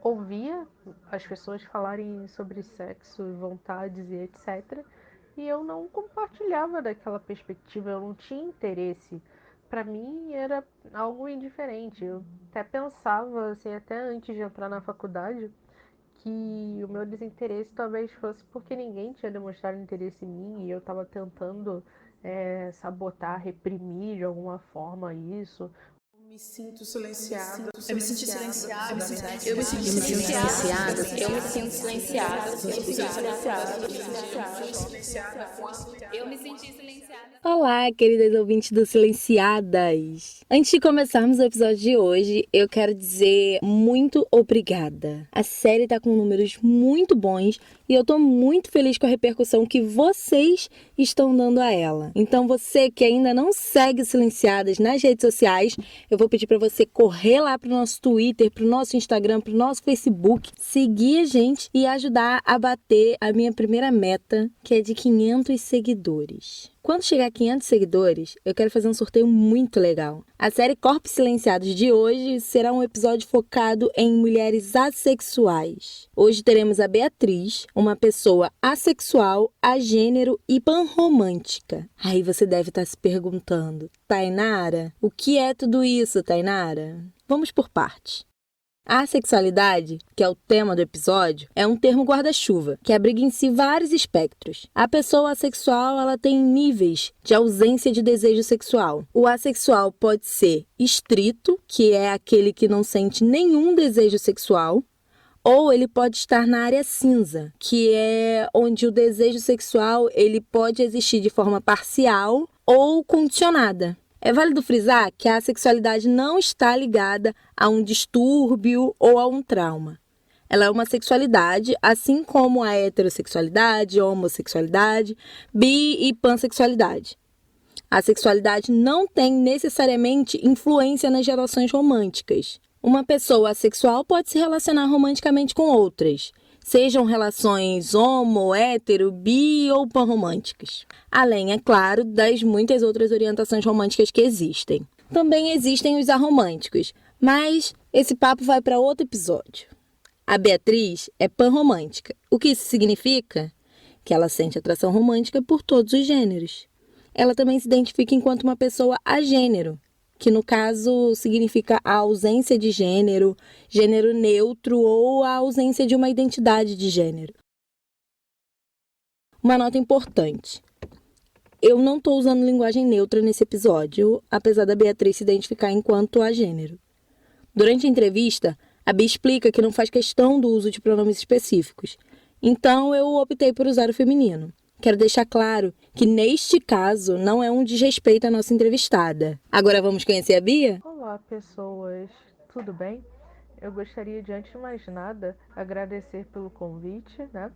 ouvia as pessoas falarem sobre sexo, vontades e etc. E eu não compartilhava daquela perspectiva, eu não tinha interesse. Para mim era algo indiferente. Eu até pensava, assim, até antes de entrar na faculdade, que o meu desinteresse talvez fosse porque ninguém tinha demonstrado interesse em mim e eu estava tentando sabotar, reprimir de alguma forma isso. Me sinto silenciada. Eu me senti silenciada. Na verdade, Eu me sinto silenciada. Eu me sinto silenciada. Eu me senti silenciada. Olá, queridas ouvintes do Silenciadas. Antes de começarmos o episódio de hoje, eu quero dizer muito obrigada. A série tá com números muito bons e eu tô muito feliz com a repercussão que vocês estão dando a ela. Então você que ainda não segue Silenciadas nas redes sociais, eu vou pedir para você correr lá pro nosso Twitter, pro nosso Instagram, pro nosso Facebook, seguir a gente e ajudar a bater a minha primeira meta, que é de 500 seguidores. Quando chegar a 500 seguidores, eu quero fazer um sorteio muito legal. A série Corpos Silenciados de hoje será um episódio focado em mulheres assexuais. Hoje teremos a Beatriz, uma pessoa assexual, agênero e panromântica. Aí você deve estar se perguntando, Tainara, o que é tudo isso, Tainara? Vamos por partes. A assexualidade, que é o tema do episódio, é um termo guarda-chuva, que abriga em si vários espectros. A pessoa assexual, ela tem níveis de ausência de desejo sexual. O assexual pode ser estrito, que é aquele que não sente nenhum desejo sexual, ou ele pode estar na área cinza, que é onde o desejo sexual ele pode existir de forma parcial ou condicionada. É válido frisar que a sexualidade não está ligada a um distúrbio ou a um trauma. Ela é uma sexualidade, assim como a heterossexualidade, homossexualidade, bi e pansexualidade. A sexualidade não tem necessariamente influência nas relações românticas. Uma pessoa assexual pode se relacionar romanticamente com outras, sejam relações homo, hétero, bi ou panromânticas. Além, é claro, das muitas outras orientações românticas que existem. Também existem os aromânticos, mas esse papo vai para outro episódio. A Beatriz é panromântica. O que isso significa? Que ela sente atração romântica por todos os gêneros. Ela também se identifica enquanto uma pessoa agênero, que no caso significa a ausência de gênero, gênero neutro ou a ausência de uma identidade de gênero. Uma nota importante. Eu não estou usando linguagem neutra nesse episódio, apesar da Beatriz se identificar enquanto agênero. Durante a entrevista, a Bia explica que não faz questão do uso de pronomes específicos, então eu optei por usar o feminino. Quero deixar claro que, neste caso, não é um desrespeito à nossa entrevistada. Agora vamos conhecer a Bia? Olá, pessoas, tudo bem? Eu gostaria de, antes de mais nada, agradecer pelo convite, né?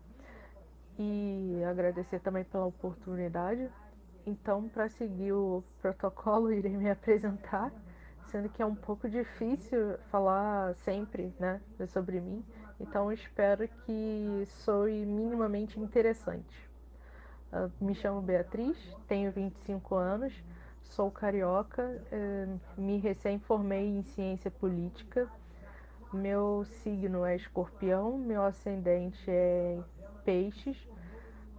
E agradecer também pela oportunidade. Então, para seguir o protocolo, irei me apresentar, sendo que é um pouco difícil falar sempre, né, sobre mim. Então, espero que soe minimamente interessante. Me chamo Beatriz, tenho 25 anos, sou carioca, me recém-formei em ciência política. Meu signo é escorpião, meu ascendente é peixes.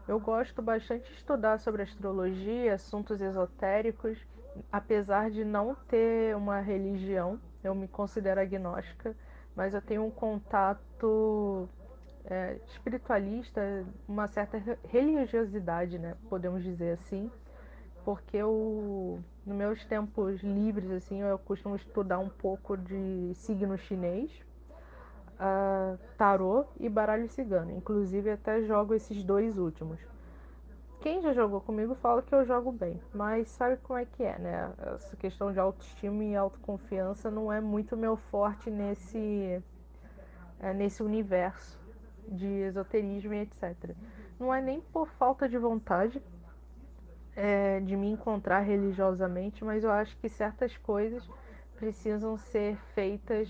Eu gosto bastante de estudar sobre astrologia, assuntos esotéricos, apesar de não ter uma religião, eu me considero agnóstica, mas eu tenho um contato espiritualista, uma certa religiosidade, né? Podemos dizer assim, porque nos meus tempos livres, assim, eu costumo estudar um pouco de signo chinês, tarô e baralho cigano. Inclusive, até jogo esses dois últimos. Quem já jogou comigo fala que eu jogo bem, mas sabe como é que é, né? Essa questão de autoestima e autoconfiança não é muito meu forte nesse universo de esoterismo e etc. Não é nem por falta de vontade de me encontrar religiosamente, mas eu acho que certas coisas precisam ser feitas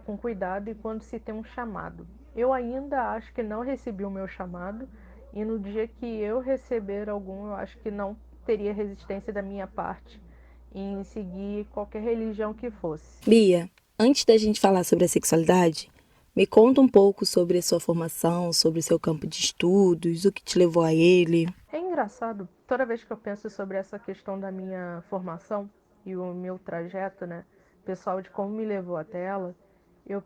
com cuidado e quando se tem um chamado. Eu ainda acho que não recebi o meu chamado e no dia que eu receber algum, eu acho que não teria resistência da minha parte em seguir qualquer religião que fosse. Bia, antes da gente falar sobre a sexualidade, Me conta um pouco sobre a sua formação, sobre o seu campo de estudos, o que te levou a ele. É engraçado, toda vez que eu penso sobre essa questão da minha formação e o meu trajeto, né, pessoal, de como me levou até ela, eu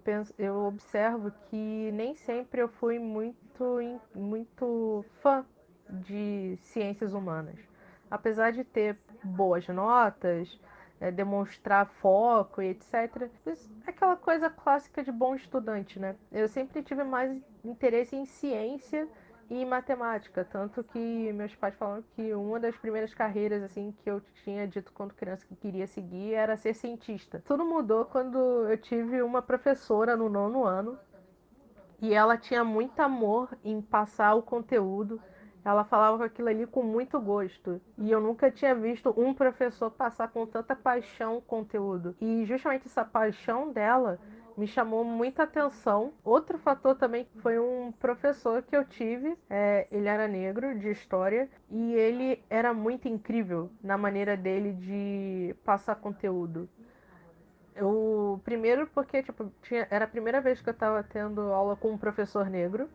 observo que nem sempre eu fui muito fã de ciências humanas. Apesar de ter boas notas, demonstrar foco e etc. Isso é aquela coisa clássica de bom estudante, né? Eu sempre tive mais interesse em ciência e matemática, tanto que meus pais falam que uma das primeiras carreiras assim que eu tinha dito quando criança que queria seguir era ser cientista. Tudo mudou quando eu tive uma professora no 9º ano e ela tinha muito amor em passar o conteúdo. Ela falava com aquilo ali com muito gosto. E eu nunca tinha visto um professor passar com tanta paixão o conteúdo. E justamente essa paixão dela me chamou muita atenção. Outro fator também foi um professor que eu tive. Ele era negro, de história. E ele era muito incrível na maneira dele de passar conteúdo. Primeiro porque era a primeira vez que eu estava tendo aula com um professor negro.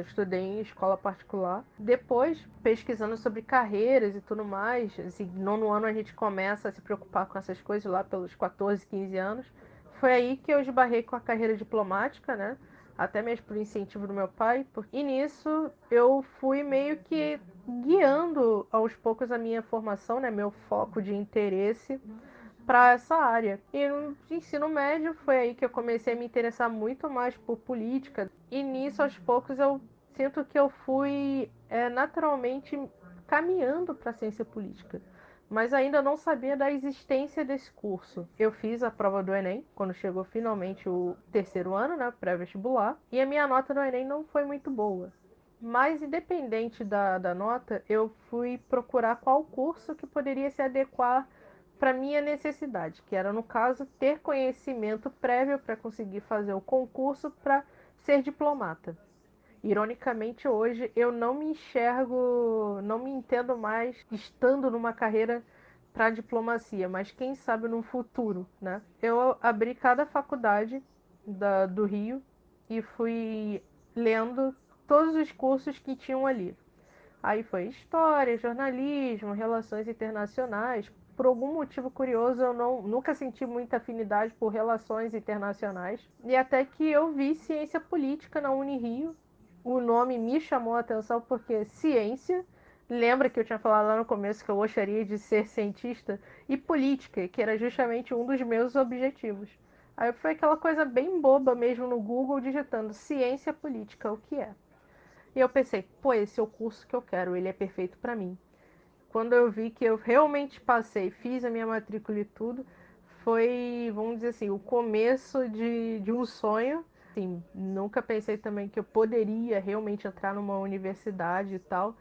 Estudei em escola particular. Depois, pesquisando sobre carreiras e tudo mais, assim, no 9º ano a gente começa a se preocupar com essas coisas lá pelos 14, 15 anos. Foi aí que eu esbarrei com a carreira diplomática, né? Até mesmo por incentivo do meu pai. E nisso eu fui meio que guiando aos poucos a minha formação, né? Meu foco de interesse para essa área. E no ensino médio foi aí que eu comecei a me interessar muito mais por política. E nisso, aos poucos, eu sinto que eu fui naturalmente caminhando para a ciência política. Mas ainda não sabia da existência desse curso. Eu fiz a prova do Enem, quando chegou finalmente o 3º ano, né, pré-vestibular, e a minha nota no Enem não foi muito boa. Mas, independente da nota, eu fui procurar qual curso que poderia se adequar para minha necessidade, que era, no caso, ter conhecimento prévio para conseguir fazer o concurso para ser diplomata. Ironicamente, hoje eu não me enxergo, não me entendo mais estando numa carreira para diplomacia, mas quem sabe no futuro, né? Eu abri cada faculdade do Rio e fui lendo todos os cursos que tinham ali. Aí foi história, jornalismo, relações internacionais. Por algum motivo curioso, eu nunca senti muita afinidade por relações internacionais. E até que eu vi ciência política na Unirio. O nome me chamou a atenção porque ciência, lembra que eu tinha falado lá no começo que eu gostaria de ser cientista, e política, que era justamente um dos meus objetivos. Aí foi aquela coisa bem boba mesmo no Google, digitando ciência política, o que é? E eu pensei, pô, esse é o curso que eu quero, ele é perfeito para mim. Quando eu vi que eu realmente passei, fiz a minha matrícula e tudo, foi, vamos dizer assim, o começo de um sonho. Assim, nunca pensei também que eu poderia realmente entrar numa universidade e tal,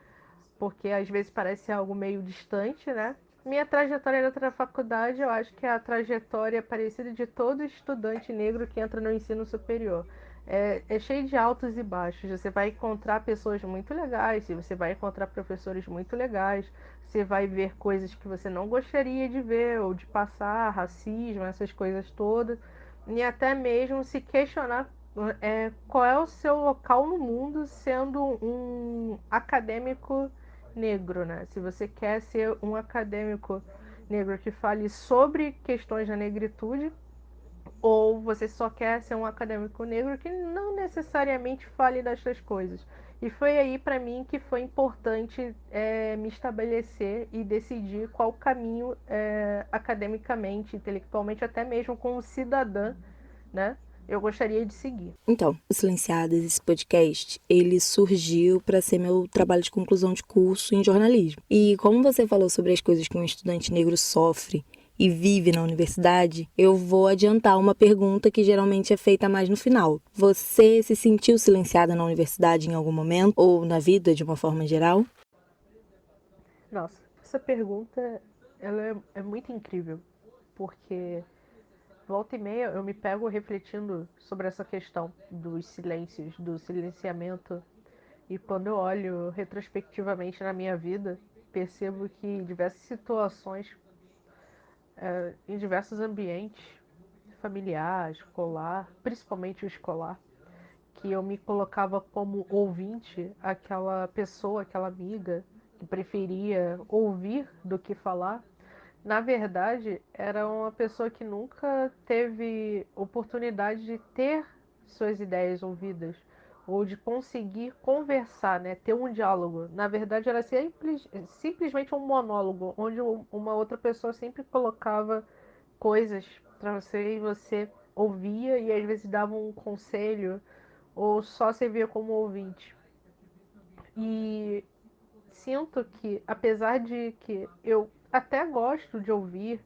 porque às vezes parece algo meio distante, né? Minha trajetória dentro da faculdade, eu acho que é a trajetória parecida de todo estudante negro que entra no ensino superior. É cheio de altos e baixos. Você vai encontrar pessoas muito legais, você vai encontrar professores muito legais, você vai ver coisas que você não gostaria de ver ou de passar, racismo, essas coisas todas, e até mesmo se questionar qual é o seu local no mundo sendo um acadêmico negro, né? Se você quer ser um acadêmico negro que fale sobre questões da negritude, ou você só quer ser um acadêmico negro que não necessariamente fale destas coisas. E foi aí para mim que foi importante me estabelecer e decidir qual caminho academicamente, intelectualmente, até mesmo como cidadã, né, eu gostaria de seguir. Então, o Silenciadas, esse podcast, ele surgiu para ser meu trabalho de conclusão de curso em jornalismo. E como você falou sobre as coisas que um estudante negro sofre e vive na universidade, eu vou adiantar uma pergunta que geralmente é feita mais no final. Você se sentiu silenciada na universidade em algum momento ou na vida de uma forma geral? Nossa, essa pergunta ela é muito incrível, porque volta e meia eu me pego refletindo sobre essa questão dos silêncios, do silenciamento, e quando eu olho retrospectivamente na minha vida, percebo que em diversas situações, em diversos ambientes, familiar, escolar, principalmente o escolar, que eu me colocava como ouvinte, aquela pessoa, aquela amiga que preferia ouvir do que falar. Na verdade, era uma pessoa que nunca teve oportunidade de ter suas ideias ouvidas ou de conseguir conversar, né? Ter um diálogo. Na verdade, era simplesmente um monólogo, onde uma outra pessoa sempre colocava coisas para você e você ouvia e às vezes dava um conselho ou só servia como ouvinte. E sinto que, apesar de que eu até gosto de ouvir,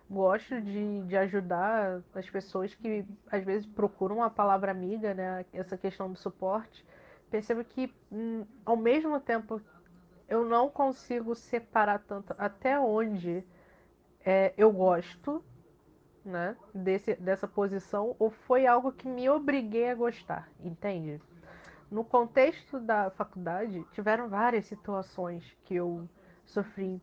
gosto de ajudar as pessoas que às vezes procuram uma palavra amiga, né? Essa questão do suporte, percebo que ao mesmo tempo eu não consigo separar tanto até onde eu gosto, né, dessa posição ou foi algo que me obriguei a gostar, entende? No contexto da faculdade, tiveram várias situações que eu sofri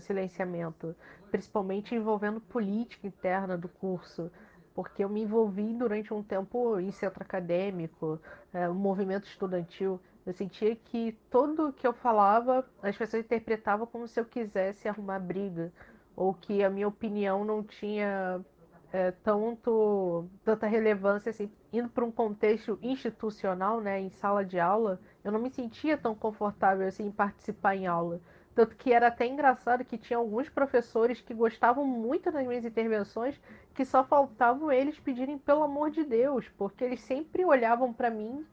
silenciamento, principalmente envolvendo política interna do curso, porque eu me envolvi durante um tempo em centro acadêmico, um movimento estudantil. Eu sentia que tudo que eu falava, as pessoas interpretavam como se eu quisesse arrumar briga, ou que a minha opinião não tinha tanta relevância assim, indo para um contexto institucional, né, em sala de aula, eu não me sentia tão confortável assim em participar em aula. Tanto que era até engraçado que tinha alguns professores que gostavam muito das minhas intervenções, que só faltavam eles pedirem pelo amor de Deus, porque eles sempre olhavam para mim,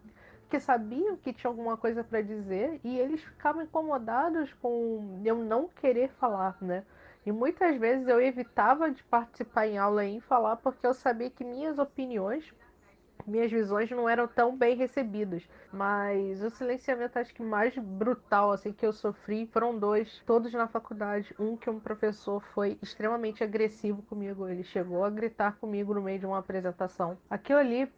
que sabiam que tinha alguma coisa para dizer e eles ficavam incomodados com eu não querer falar, né? E muitas vezes eu evitava de participar em aula e em falar porque eu sabia que minhas opiniões, minhas visões não eram tão bem recebidas. Mas o silenciamento acho que mais brutal assim que eu sofri foram dois, todos na faculdade. Um que um professor foi extremamente agressivo comigo, ele chegou a gritar comigo no meio de uma apresentação. Aquilo ali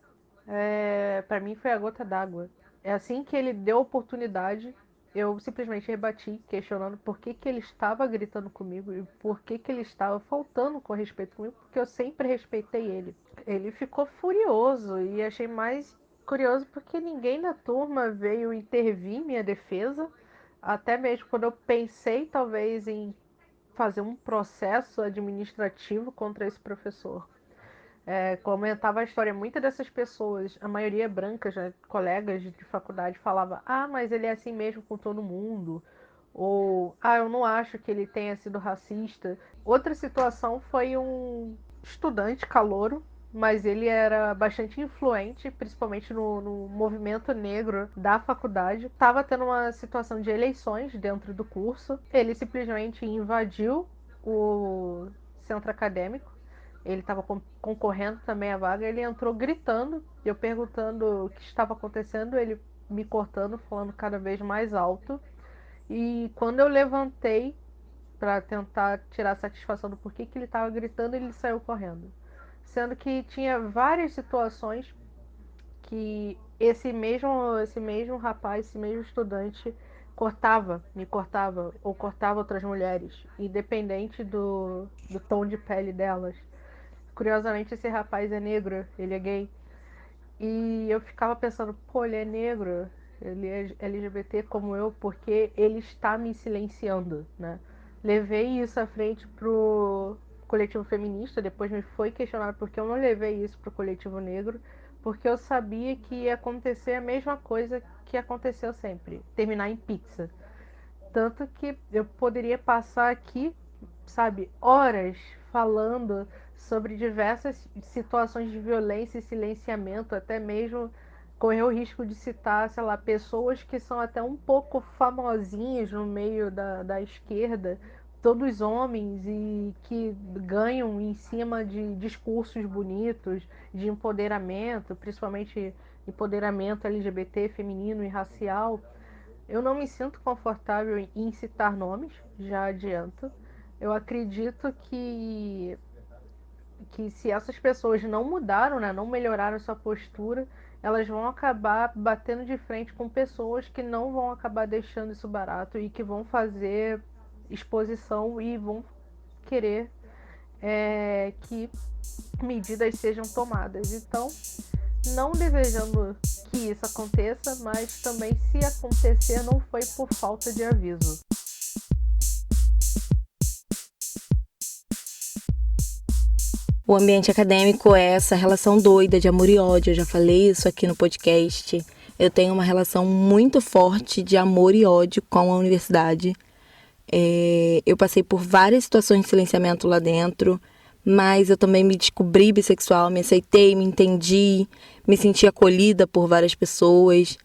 para mim foi a gota d'água. É assim que ele deu oportunidade, eu simplesmente rebati, questionando por que que ele estava gritando comigo e por que que ele estava faltando com respeito comigo, porque eu sempre respeitei ele. Ele ficou furioso e achei mais curioso porque ninguém da turma veio intervir em minha defesa, até mesmo quando eu pensei talvez em fazer um processo administrativo contra esse professor. Comentava a história, muitas dessas pessoas, a maioria brancas, né, colegas de faculdade, falava: ah, mas ele é assim mesmo com todo mundo, ou ah, eu não acho que ele tenha sido racista. Outra situação foi um estudante calouro, mas ele era bastante influente, principalmente no movimento negro da faculdade. Estava tendo uma situação de eleições dentro do curso, ele simplesmente invadiu o centro acadêmico, ele estava concorrendo também à vaga, ele entrou gritando, eu perguntando o que estava acontecendo, ele me cortando, falando cada vez mais alto. E quando eu levantei para tentar tirar satisfação do porquê que ele estava gritando, ele saiu correndo. Sendo que tinha várias situações que esse mesmo rapaz, esse mesmo estudante me cortava ou cortava outras mulheres, independente do tom de pele delas. Curiosamente, esse rapaz é negro, ele é gay. E eu ficava pensando, pô, ele é negro, ele é LGBT como eu, porque ele está me silenciando, né? Levei isso à frente pro coletivo feminista, depois me foi questionado porque eu não levei isso pro coletivo negro, porque eu sabia que ia acontecer a mesma coisa que aconteceu sempre, terminar em pizza. Tanto que eu poderia passar aqui, sabe, horas falando sobre diversas situações de violência e silenciamento, até mesmo correr o risco de citar, sei lá, pessoas que são até um pouco famosinhas no meio da esquerda, todos homens e que ganham em cima de discursos bonitos, de empoderamento, principalmente empoderamento LGBT, feminino e racial. Eu não me sinto confortável em citar nomes, já adianto. Eu acredito que se essas pessoas não mudaram, né, não melhoraram sua postura, elas vão acabar batendo de frente com pessoas que não vão acabar deixando isso barato e que vão fazer exposição e vão querer que medidas sejam tomadas. Então, não desejando que isso aconteça, mas também, se acontecer, não foi por falta de aviso. O ambiente acadêmico é essa relação doida de amor e ódio. Eu já falei isso aqui no podcast. Eu tenho uma relação muito forte de amor e ódio com a universidade. Eu passei por várias situações de silenciamento lá dentro, mas eu também me descobri bissexual, me aceitei, me entendi, me senti acolhida por várias pessoas.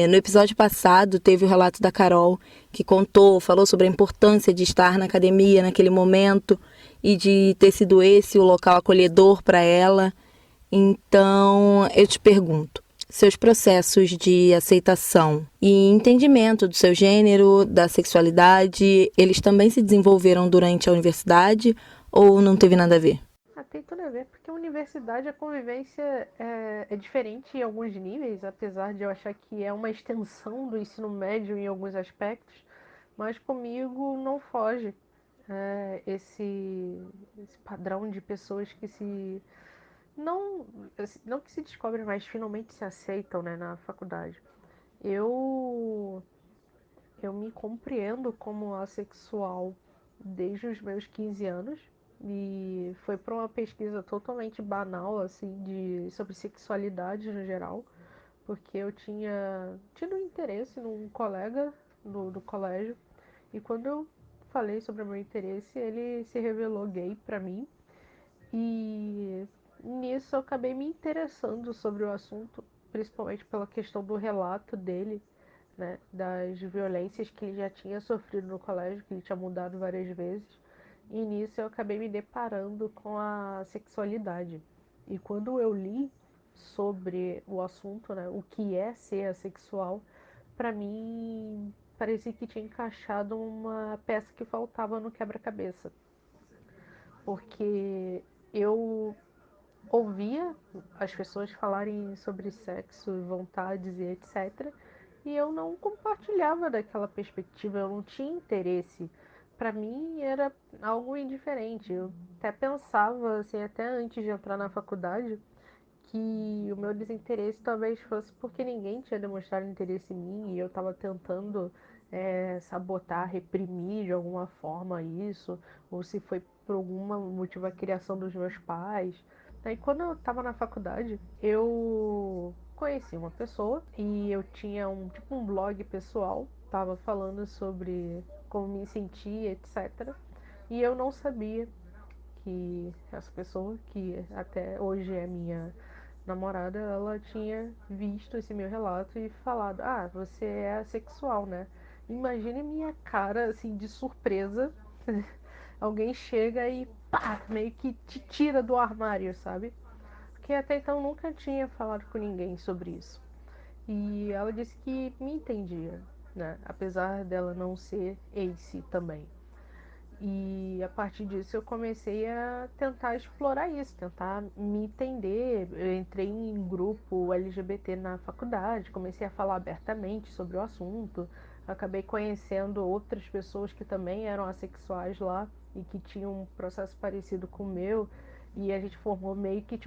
No episódio passado teve o relato da Carol, que falou sobre a importância de estar na academia naquele momento e de ter sido esse o local acolhedor para ela. Então, eu te pergunto, seus processos de aceitação e entendimento do seu gênero, da sexualidade, eles também se desenvolveram durante a universidade ou não teve nada a ver? Tem tudo a ver, porque a universidade, a convivência é diferente em alguns níveis, apesar de eu achar que é uma extensão do ensino médio em alguns aspectos, mas comigo não foge esse padrão de pessoas que não, não que se descobrem, mas finalmente se aceitam, né, na faculdade. Eu me compreendo como assexual desde os meus 15 anos e foi por uma pesquisa totalmente banal assim sobre sexualidade no geral, porque eu tinha tido interesse num colega do colégio e quando eu falei sobre o meu interesse, ele se revelou gay pra mim e nisso eu acabei me interessando sobre o assunto, principalmente pela questão do relato dele, né, das violências que ele já tinha sofrido no colégio, que ele tinha mudado várias vezes. E nisso eu acabei me deparando com a sexualidade. E quando eu li sobre o assunto, né, o que é ser assexual, para mim parecia que tinha encaixado uma peça que faltava no quebra-cabeça. Porque eu ouvia as pessoas falarem sobre sexo, vontades e etc. E eu não compartilhava daquela perspectiva, eu não tinha interesse. Para mim era algo indiferente. Eu até pensava, assim, até antes de entrar na faculdade, que o meu desinteresse talvez fosse porque ninguém tinha demonstrado interesse em mim e eu estava tentando sabotar, reprimir de alguma forma isso, ou se foi por algum motivo a criação dos meus pais. Aí quando eu estava na faculdade, eu conheci uma pessoa e eu tinha um blog pessoal, estava falando sobre como me sentia, etc. E eu não sabia que essa pessoa, que até hoje é minha namorada, ela tinha visto esse meu relato e falado: "Ah, você é assexual, né?" Imagine minha cara assim de surpresa. Alguém chega e pá, meio que te tira do armário, sabe? Porque até então nunca tinha falado com ninguém sobre isso. E ela disse que me entendia, né? Apesar dela não ser ace também. E a partir disso eu comecei a tentar explorar isso, tentar me entender. Eu entrei em grupo LGBT na faculdade, comecei a falar abertamente sobre o assunto, acabei conhecendo outras pessoas que também eram assexuais lá e que tinham um processo parecido com o meu, e a gente formou meio que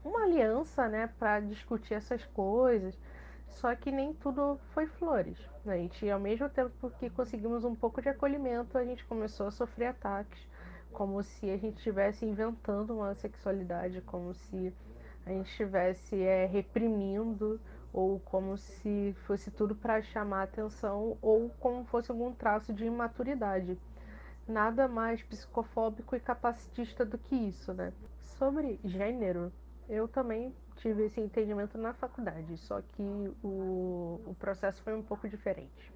uma aliança, né, para discutir essas coisas. Só que nem tudo foi flores. A gente, ao mesmo tempo que conseguimos um pouco de acolhimento, a gente começou a sofrer ataques, como se a gente estivesse inventando uma sexualidade, como se a gente estivesse reprimindo, ou como se fosse tudo para chamar atenção, ou como fosse algum traço de imaturidade. Nada mais psicofóbico e capacitista do que isso, né? Sobre gênero, eu também tive esse entendimento na faculdade, só que o processo foi um pouco diferente.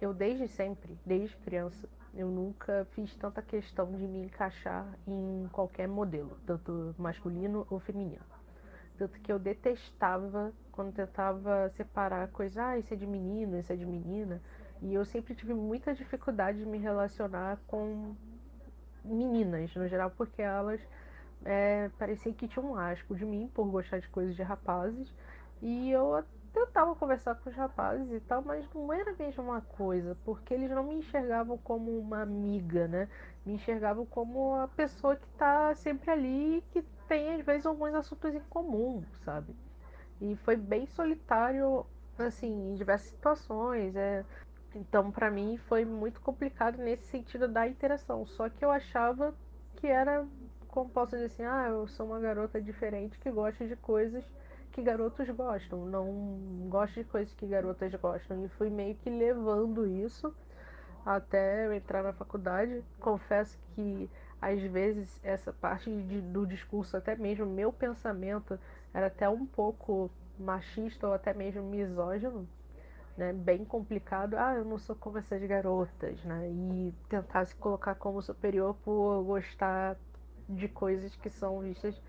Eu desde sempre, desde criança, eu nunca fiz tanta questão de me encaixar em qualquer modelo, tanto masculino ou feminino. Tanto que eu detestava quando tentava separar coisas, isso é de menino, isso é de menina. E eu sempre tive muita dificuldade de me relacionar com meninas, no geral, porque elas parecia que tinham um asco de mim por gostar de coisas de rapazes. E eu até tentava conversar com os rapazes e tal, mas não era a mesma coisa, porque eles não me enxergavam como uma amiga, né? Me enxergavam como a pessoa que tá sempre ali e que tem, às vezes, alguns assuntos em comum, sabe? E foi bem solitário, assim, em diversas situações. Então, pra mim, foi muito complicado nesse sentido da interação. Só que eu achava que era, como posso dizer assim, eu sou uma garota diferente que gosta de coisas que garotos gostam, não gosto de coisas que garotas gostam. E fui meio que levando isso até eu entrar na faculdade. Confesso que às vezes essa parte do discurso, até mesmo meu pensamento, era até um pouco machista ou até mesmo misógino, né? Bem complicado. Eu não sou como essas garotas, né? E tentar se colocar como superior por gostar de coisas que são vistas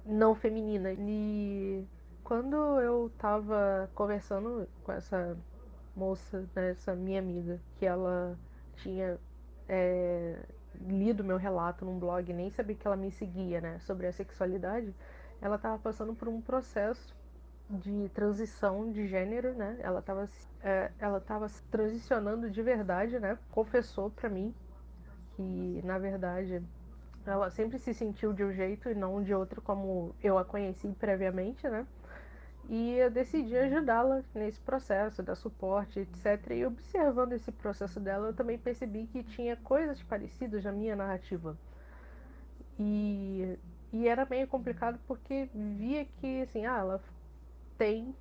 não femininas. E quando eu tava conversando com essa moça, né, essa minha amiga, que ela tinha lido meu relato num blog, nem sabia que ela me seguia, né, sobre a sexualidade, ela estava passando por um processo de transição de gênero, né? Ela estava transicionando de verdade, né? Confessou para mim que, na verdade, ela sempre se sentiu de um jeito e não de outro, como eu a conheci previamente, né? E eu decidi ajudá-la nesse processo, dar suporte, etc. E observando esse processo dela, eu também percebi que tinha coisas parecidas na minha narrativa. E, e era meio complicado porque via que, assim, ela tem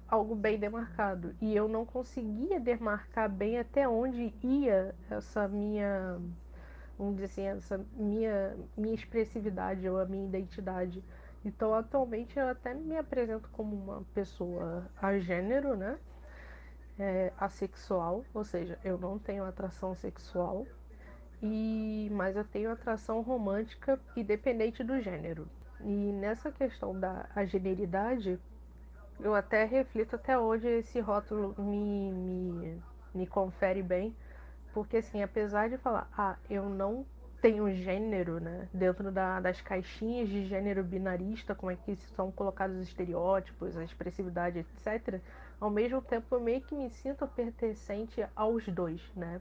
algo bem demarcado. E eu não conseguia demarcar bem até onde ia essa minha, vamos dizer assim, essa minha expressividade ou a minha identidade. Então, atualmente, eu até me apresento como uma pessoa agênero, né? Assexual, ou seja, eu não tenho atração sexual, mas eu tenho atração romântica independente do gênero. E nessa questão da ageneridade, eu até reflito até hoje esse rótulo me confere bem, porque assim, apesar de falar, eu não tenho gênero, né, dentro das caixinhas de gênero binarista, como é que são colocados os estereótipos, a expressividade, etc., ao mesmo tempo eu meio que me sinto pertencente aos dois, né,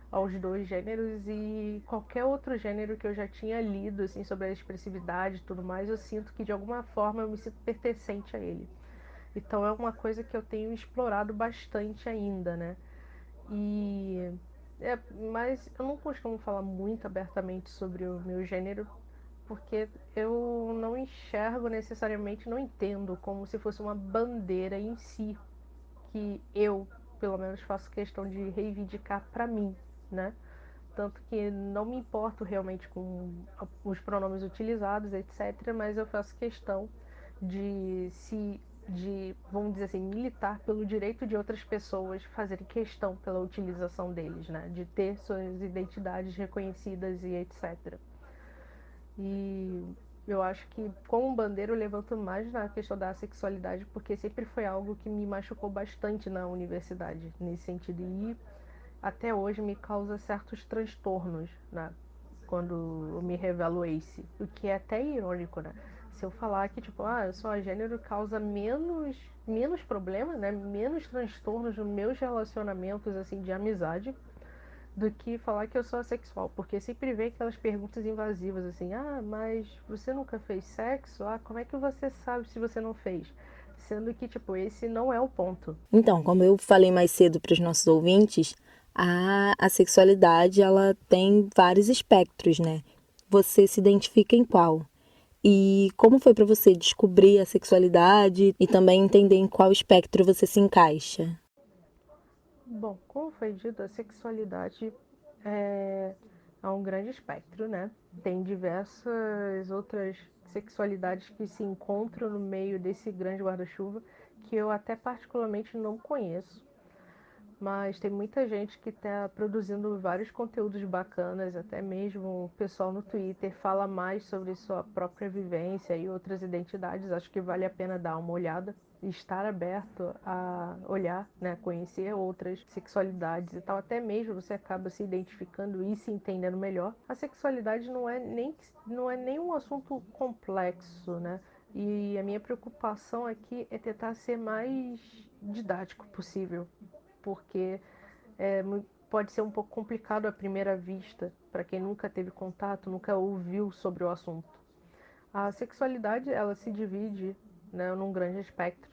aos dois gêneros e qualquer outro gênero que eu já tinha lido, assim, sobre a expressividade e tudo mais, eu sinto que de alguma forma eu me sinto pertencente a ele. Então é uma coisa que eu tenho explorado bastante ainda, né? E mas eu não costumo falar muito abertamente sobre o meu gênero, porque eu não enxergo necessariamente, não entendo como se fosse uma bandeira em si que eu, pelo menos, faço questão de reivindicar para mim, né? Tanto que não me importo realmente com os pronomes utilizados, etc., mas eu faço questão de se vamos dizer assim, militar pelo direito de outras pessoas fazerem questão pela utilização deles, né? De ter suas identidades reconhecidas e etc. E eu acho que, como bandeira, eu levanto mais na questão da sexualidade, porque sempre foi algo que me machucou bastante na universidade, nesse sentido. E até hoje me causa certos transtornos, né? Quando eu me revelo ace. O que é até irônico, né? Se eu falar que, tipo, eu sou agênero, causa menos problema, né? Menos transtornos nos meus relacionamentos, assim, de amizade, do que falar que eu sou assexual. Porque sempre vem aquelas perguntas invasivas, assim, mas você nunca fez sexo? Como é que você sabe se você não fez? Sendo que, tipo, esse não é o ponto. Então, como eu falei mais cedo para os nossos ouvintes, a sexualidade ela tem vários espectros, né? Você se identifica em qual? E como foi para você descobrir a sexualidade e também entender em qual espectro você se encaixa? Bom, como foi dito, a sexualidade é um grande espectro, né? Tem diversas outras sexualidades que se encontram no meio desse grande guarda-chuva que eu até particularmente não conheço. Mas tem muita gente que está produzindo vários conteúdos bacanas, até mesmo o pessoal no Twitter fala mais sobre sua própria vivência e outras identidades. Acho que vale a pena dar uma olhada e estar aberto a olhar, né, conhecer outras sexualidades e tal. Até mesmo você acaba se identificando e se entendendo melhor. A sexualidade não é nem um assunto complexo, né? E a minha preocupação aqui é tentar ser mais didático possível, porque pode ser um pouco complicado à primeira vista para quem nunca teve contato, nunca ouviu sobre o assunto. A sexualidade, ela se divide, né, num grande espectro.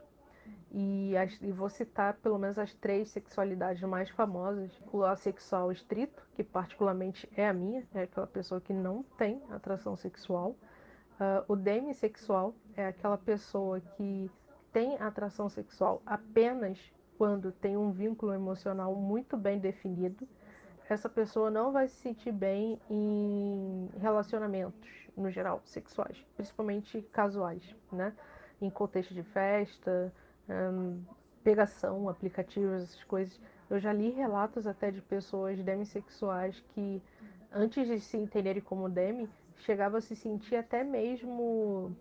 E vou citar pelo menos as 3 sexualidades mais famosas. O assexual estrito, que particularmente é a minha, é aquela pessoa que não tem atração sexual. O demissexual é aquela pessoa que tem atração sexual apenas quando tem um vínculo emocional muito bem definido. Essa pessoa não vai se sentir bem em relacionamentos, no geral, sexuais, principalmente casuais, né? Em contexto de festa, pegação, aplicativos, essas coisas. Eu já li relatos até de pessoas demissexuais que, antes de se entenderem como demi, chegavam a se sentir até mesmo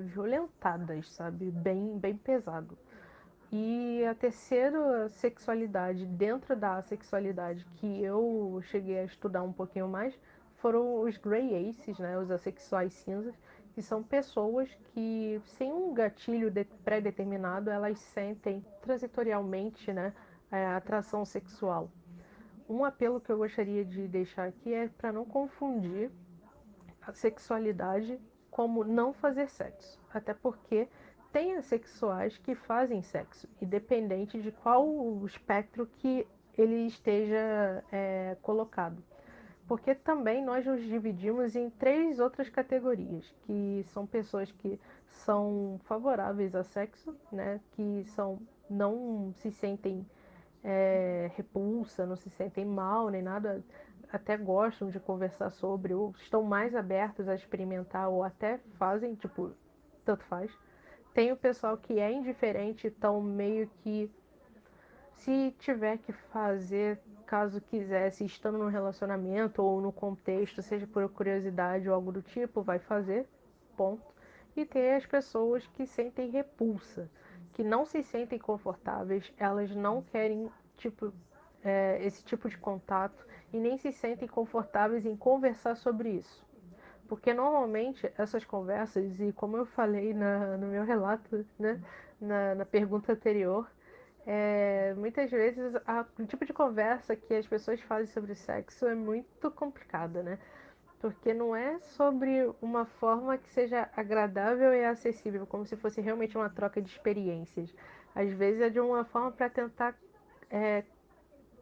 violentadas, sabe? Bem pesado. E a terceira sexualidade dentro da sexualidade que eu cheguei a estudar um pouquinho mais foram os Grey Aces, né, os assexuais cinzas, que são pessoas que, sem um gatilho pré-determinado, elas sentem transitorialmente, né, a atração sexual. Um apelo que eu gostaria de deixar aqui é para não confundir a sexualidade como não fazer sexo. Até porque tem assexuais que fazem sexo, independente de qual o espectro que ele esteja colocado. Porque também nós nos dividimos em 3 outras categorias, que são pessoas que são favoráveis a sexo, né, que não se sentem repulsa, não se sentem mal nem nada, até gostam de conversar sobre, ou estão mais abertos a experimentar, ou até fazem, tipo, tanto faz. Tem o pessoal que é indiferente, então meio que se tiver que fazer, caso quisesse, estando no relacionamento ou no contexto, seja por curiosidade ou algo do tipo, vai fazer, ponto. E tem as pessoas que sentem repulsa, que não se sentem confortáveis, elas não querem, tipo, esse tipo de contato e nem se sentem confortáveis em conversar sobre isso. Porque normalmente essas conversas, e como eu falei no meu relato, né, na pergunta anterior, muitas vezes o tipo de conversa que as pessoas fazem sobre sexo é muito complicada, né? Porque não é sobre uma forma que seja agradável e acessível, como se fosse realmente uma troca de experiências. Às vezes é de uma forma para tentar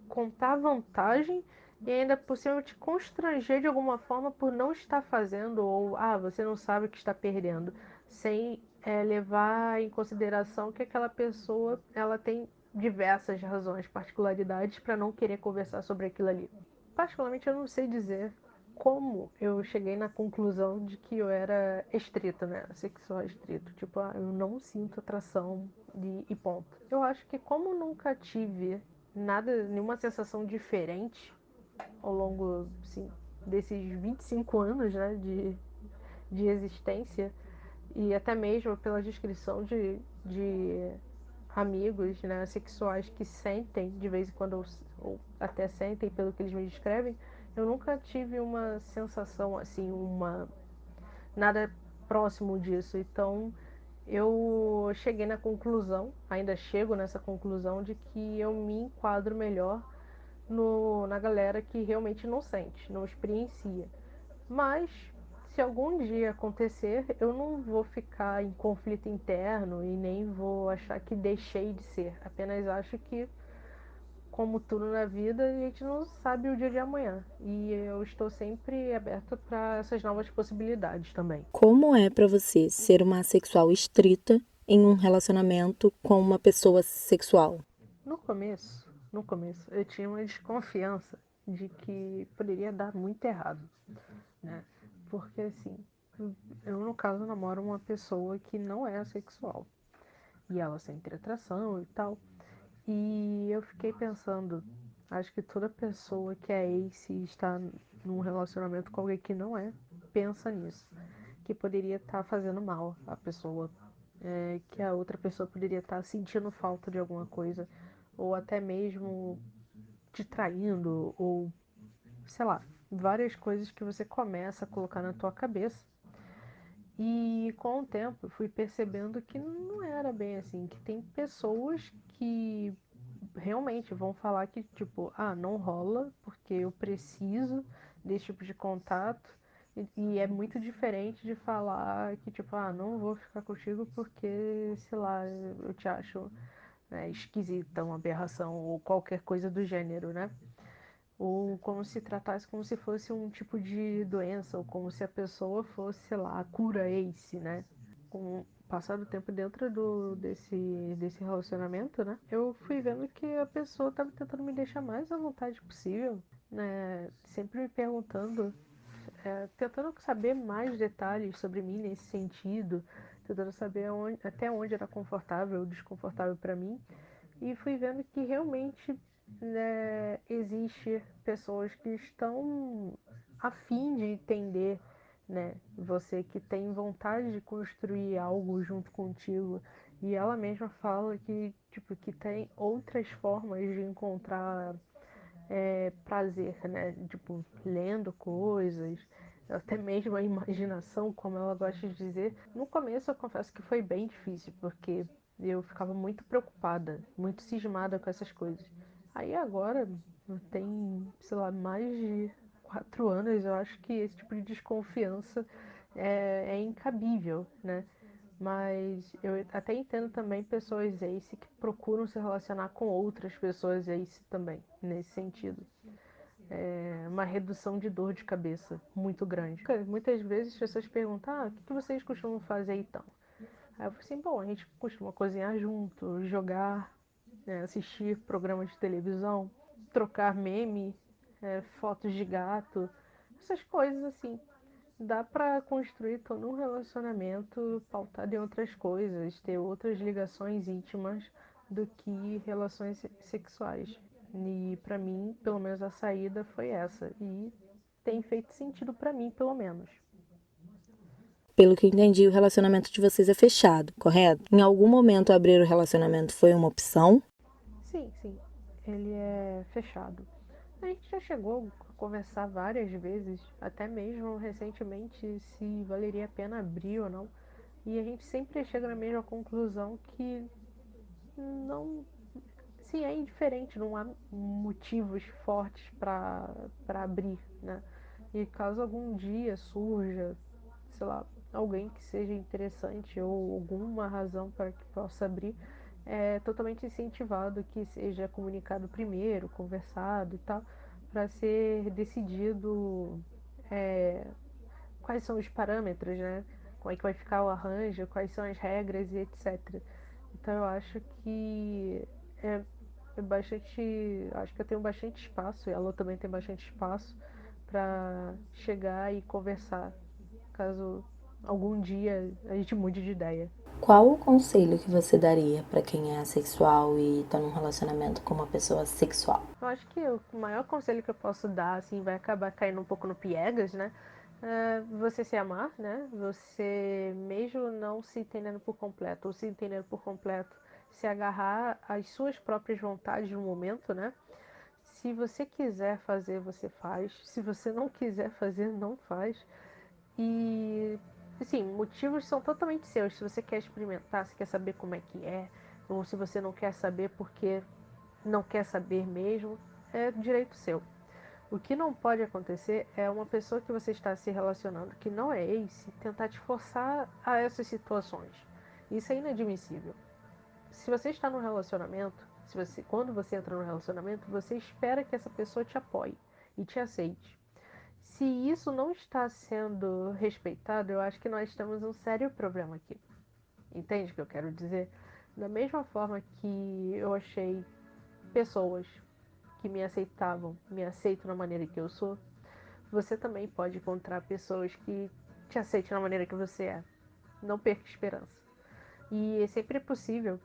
contar vantagem e ainda por cima te constranger de alguma forma por não estar fazendo ou você não sabe o que está perdendo, sem levar em consideração que aquela pessoa ela tem diversas razões, particularidades para não querer conversar sobre aquilo ali. Particularmente eu não sei dizer como eu cheguei na conclusão de que eu era estrita, né? Sexual estrito. Tipo, eu não sinto atração e ponto. Eu acho que como nunca tive nada, nenhuma sensação diferente ao longo, assim, desses 25 anos, né, de existência, e até mesmo pela descrição de amigos, né, sexuais que sentem de vez em quando, ou até sentem pelo que eles me descrevem, eu nunca tive uma sensação assim, nada próximo disso. Então, eu cheguei na conclusão, ainda chego nessa conclusão de que eu me enquadro melhor na galera que realmente não sente, não experiencia. Mas, se algum dia acontecer, eu não vou ficar em conflito interno e nem vou achar que deixei de ser. Apenas acho que, como tudo na vida, a gente não sabe o dia de amanhã. E eu estou sempre aberta para essas novas possibilidades também. Como é pra você ser uma assexual estrita em um relacionamento com uma pessoa sexual? No começo, eu tinha uma desconfiança de que poderia dar muito errado, né? Porque assim, eu no caso namoro uma pessoa que não é assexual e ela sente atração e tal. E eu fiquei pensando, acho que toda pessoa que é ace e está num relacionamento com alguém que não é, pensa nisso, que poderia estar fazendo mal à pessoa, que a outra pessoa poderia estar sentindo falta de alguma coisa, ou até mesmo te traindo, ou sei lá, várias coisas que você começa a colocar na tua cabeça. E com o tempo eu fui percebendo que não era bem assim, que tem pessoas que realmente vão falar que, tipo, não rola porque eu preciso desse tipo de contato. E é muito diferente de falar que, tipo, não vou ficar contigo porque, sei lá, eu te acho esquisita, uma aberração ou qualquer coisa do gênero, né? Ou como se tratasse como se fosse um tipo de doença, ou como se a pessoa fosse, sei lá, a cura ACE, né? Com o passar do tempo dentro desse relacionamento, né? Eu fui vendo que a pessoa estava tentando me deixar mais à vontade possível, né? Sempre me perguntando, tentando saber mais detalhes sobre mim nesse sentido, tentando saber até onde era confortável ou desconfortável para mim. E fui vendo que realmente, né, existe pessoas que estão a fim de entender, né, você, que tem vontade de construir algo junto contigo. E ela mesma fala que, tipo, que tem outras formas de encontrar prazer, né? Tipo, lendo coisas, até mesmo a imaginação, como ela gosta de dizer. No começo eu confesso que foi bem difícil, porque eu ficava muito preocupada, muito cismada com essas coisas. Aí agora, tem, sei lá, mais de 4 anos, eu acho que esse tipo de desconfiança é incabível, né? Mas eu até entendo também pessoas ace que procuram se relacionar com outras pessoas ace também, nesse sentido. É uma redução de dor de cabeça muito grande. Muitas vezes as pessoas perguntam, o que vocês costumam fazer então? Aí eu falo assim, bom, a gente costuma cozinhar junto, jogar, né, assistir programas de televisão, trocar meme, fotos de gato, essas coisas assim. Dá pra construir todo um relacionamento pautado em outras coisas, ter outras ligações íntimas do que relações sexuais. E pra mim, pelo menos a saída foi essa. E tem feito sentido pra mim, pelo menos. Pelo que eu entendi, o relacionamento de vocês é fechado, correto? Em algum momento abrir o relacionamento foi uma opção? Sim, sim. Ele é fechado. A gente já chegou a conversar várias vezes, até mesmo recentemente, se valeria a pena abrir ou não. E a gente sempre chega na mesma conclusão que não. Sim, é indiferente, não há motivos fortes para abrir, né? E caso algum dia surja, sei lá, alguém que seja interessante ou alguma razão para que possa abrir, é totalmente incentivado que seja comunicado primeiro, conversado e tal, para ser decidido quais são os parâmetros, né? Como é que vai ficar o arranjo, quais são as regras e etc. Então eu acho que é, acho que eu tenho bastante espaço, e a Lô também tem bastante espaço para chegar e conversar, caso algum dia a gente mude de ideia. Qual o conselho que você daria para quem é assexual e tá num relacionamento com uma pessoa sexual? Eu acho que o maior conselho que eu posso dar, assim, vai acabar caindo um pouco no piegas, né? Você se amar, né? Você, mesmo não se entendendo por completo, ou se entendendo por completo, se agarrar às suas próprias vontades no momento, né? Se você quiser fazer, você faz. Se você não quiser fazer, não faz. E, assim, motivos são totalmente seus. Se você quer experimentar, se quer saber como é que é, ou se você não quer saber porque não quer saber mesmo, é direito seu. O que não pode acontecer é uma pessoa que você está se relacionando, que não é ace, tentar te forçar a essas situações. Isso é inadmissível. Se você está num relacionamento, quando você entra no relacionamento, você espera que essa pessoa te apoie e te aceite. Se isso não está sendo respeitado, eu acho que nós temos um sério problema aqui. Entende o que eu quero dizer? Da mesma forma que eu achei pessoas que me aceitavam, me aceitam na maneira que eu sou, você também pode encontrar pessoas que te aceitem na maneira que você é. Não perca esperança. E é sempre possível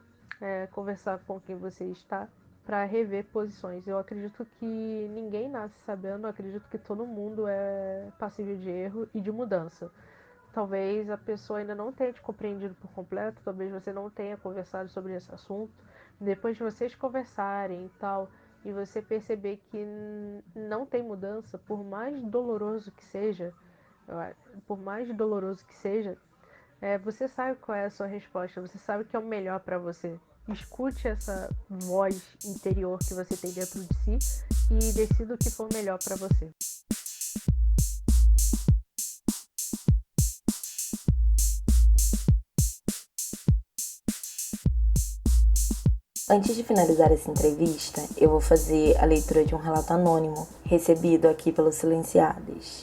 conversar com quem você está para rever posições. Eu acredito que ninguém nasce sabendo, eu acredito que todo mundo é passível de erro e de mudança. Talvez a pessoa ainda não tenha te compreendido por completo, talvez você não tenha conversado sobre esse assunto. Depois de vocês conversarem e tal, e você perceber que não tem mudança, por mais doloroso que seja, Você sabe qual é a sua resposta, você sabe o que é o melhor para você. Escute essa voz interior que você tem dentro de si e decida o que for melhor para você. Antes de finalizar essa entrevista, eu vou fazer a leitura de um relato anônimo recebido aqui pelos Silenciadas.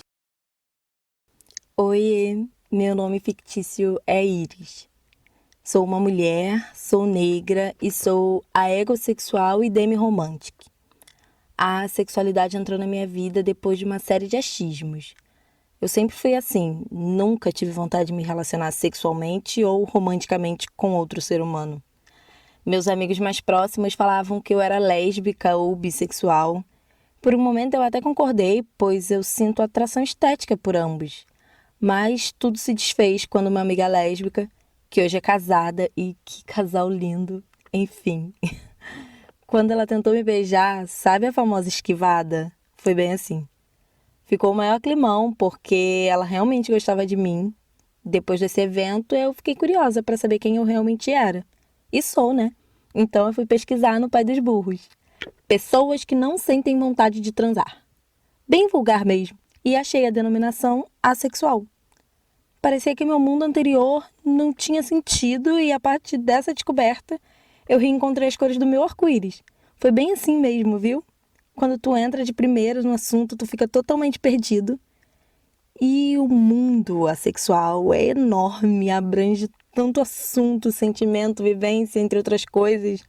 Oiê, meu nome fictício é Iris. Sou uma mulher, sou negra e sou aegossexual e demi-romântica. A sexualidade entrou na minha vida depois de uma série de achismos. Eu sempre fui assim, nunca tive vontade de me relacionar sexualmente ou romanticamente com outro ser humano. Meus amigos mais próximos falavam que eu era lésbica ou bissexual. Por um momento eu até concordei, pois eu sinto atração estética por ambos. Mas tudo se desfez quando uma amiga lésbica, que hoje é casada e que casal lindo, enfim. Quando ela tentou me beijar, sabe a famosa esquivada? Foi bem assim. Ficou o maior climão, porque ela realmente gostava de mim. Depois desse evento, eu fiquei curiosa para saber quem eu realmente era. E sou, né? Então eu fui pesquisar no Pai dos Burros. Pessoas que não sentem vontade de transar. Bem vulgar mesmo. E achei a denominação assexual. Parecia que meu mundo anterior não tinha sentido e a partir dessa descoberta, eu reencontrei as cores do meu arco-íris. Foi bem assim mesmo, viu? Quando tu entra de primeiro no assunto, tu fica totalmente perdido. E o mundo assexual é enorme, abrange tanto assunto, sentimento, vivência, entre outras coisas.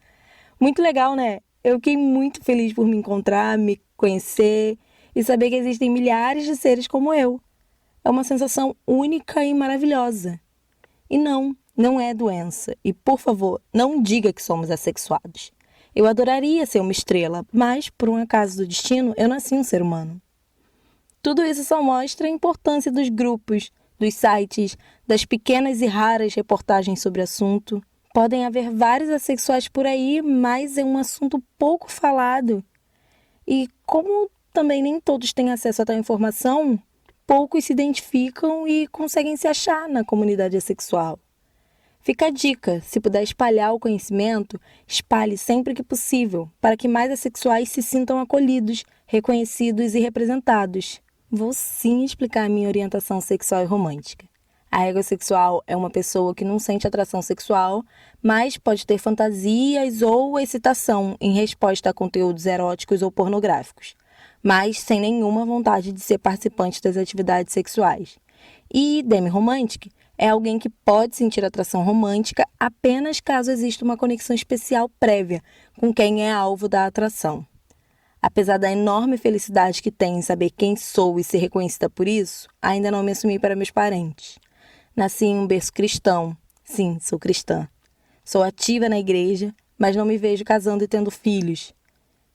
Muito legal, né? Eu fiquei muito feliz por me encontrar, me conhecer e saber que existem milhares de seres como eu. É uma sensação única e maravilhosa. E não é doença. E, por favor, não diga que somos assexuados. Eu adoraria ser uma estrela, mas, por um acaso do destino, eu nasci um ser humano. Tudo isso só mostra a importância dos grupos, dos sites, das pequenas e raras reportagens sobre o assunto. Podem haver vários assexuais por aí, mas é um assunto pouco falado. E como também nem todos têm acesso a tal informação, poucos se identificam e conseguem se achar na comunidade assexual. Fica a dica, se puder espalhar o conhecimento, espalhe sempre que possível, para que mais assexuais se sintam acolhidos, reconhecidos e representados. Vou sim explicar a minha orientação sexual e romântica. A egossexual é uma pessoa que não sente atração sexual, mas pode ter fantasias ou excitação em resposta a conteúdos eróticos ou pornográficos, mas sem nenhuma vontade de ser participante das atividades sexuais. E demi-romântica é alguém que pode sentir atração romântica apenas caso exista uma conexão especial prévia com quem é alvo da atração. Apesar da enorme felicidade que tenho em saber quem sou e ser reconhecida por isso, ainda não me assumi para meus parentes. Nasci em um berço cristão. Sim, sou cristã. Sou ativa na igreja, mas não me vejo casando e tendo filhos.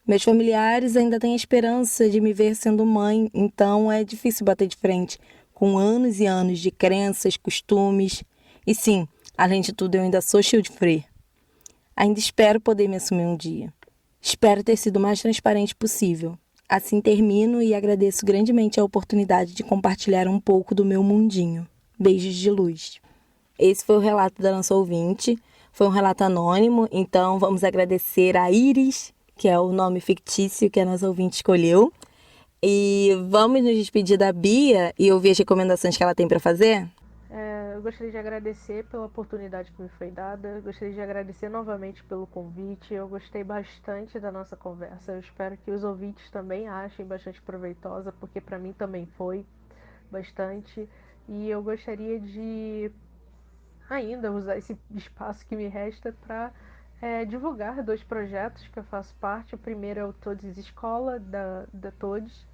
Meus familiares ainda têm a esperança de me ver sendo mãe, então é difícil bater de frente com anos e anos de crenças, costumes. E sim, além de tudo, eu ainda sou childfree. Ainda espero poder me assumir um dia. Espero ter sido o mais transparente possível. Assim termino e agradeço grandemente a oportunidade de compartilhar um pouco do meu mundinho. Beijos de luz. Esse foi o relato da nossa ouvinte. Foi um relato anônimo, então vamos agradecer a Iris, que é o nome fictício que a nossa ouvinte escolheu. E vamos nos despedir da Bia e ouvir as recomendações que ela tem para fazer? Eu gostaria de agradecer pela oportunidade que me foi dada. Eu gostaria de agradecer novamente pelo convite. Eu gostei bastante da nossa conversa. Eu espero que os ouvintes também achem bastante proveitosa, porque para mim também foi bastante. E eu gostaria de ainda usar esse espaço que me resta para divulgar dois projetos que eu faço parte. O primeiro é o Todes Escola, da Todes,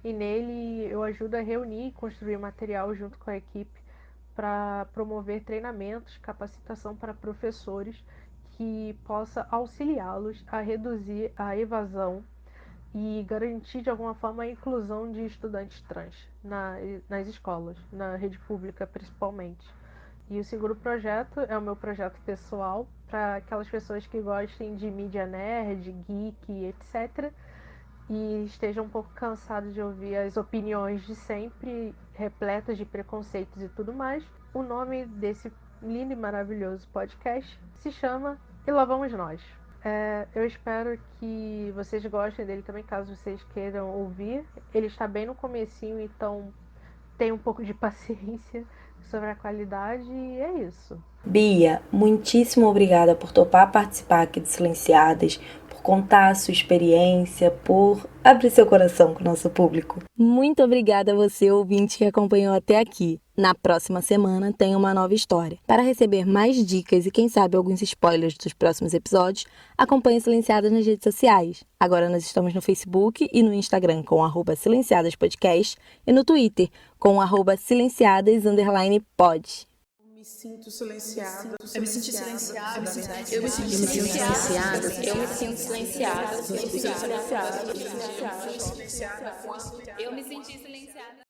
e nele eu ajudo a reunir e construir material junto com a equipe para promover treinamentos, capacitação para professores que possa auxiliá-los a reduzir a evasão e garantir de alguma forma a inclusão de estudantes trans nas escolas, na rede pública principalmente. E o segundo projeto é o meu projeto pessoal para aquelas pessoas que gostem de mídia nerd, geek, etc. E estejam um pouco cansados de ouvir as opiniões de sempre, repletas de preconceitos e tudo mais. O nome desse lindo e maravilhoso podcast se chama E Lá Vamos Nós. Eu espero que vocês gostem dele também, caso vocês queiram ouvir. Ele está bem no comecinho, então tenha um pouco de paciência sobre a qualidade, e é isso. Bia, muitíssimo obrigada por topar participar aqui do Silenciadas, por contar a sua experiência, por abrir seu coração com o nosso público. Muito obrigada a você, ouvinte, que acompanhou até aqui. Na próxima semana tem uma nova história. Para receber mais dicas e quem sabe alguns spoilers dos próximos episódios, acompanhe Silenciadas nas redes sociais. Agora nós estamos no Facebook e no Instagram com @silenciadaspodcast e no Twitter com @silenciadas_pod. Me sinto silenciada. Eu me senti silenciada, na verdade. Eu me sinto silenciada. Eu me sinto silenciada. Eu me sinto silenciada. Eu me senti silenciada.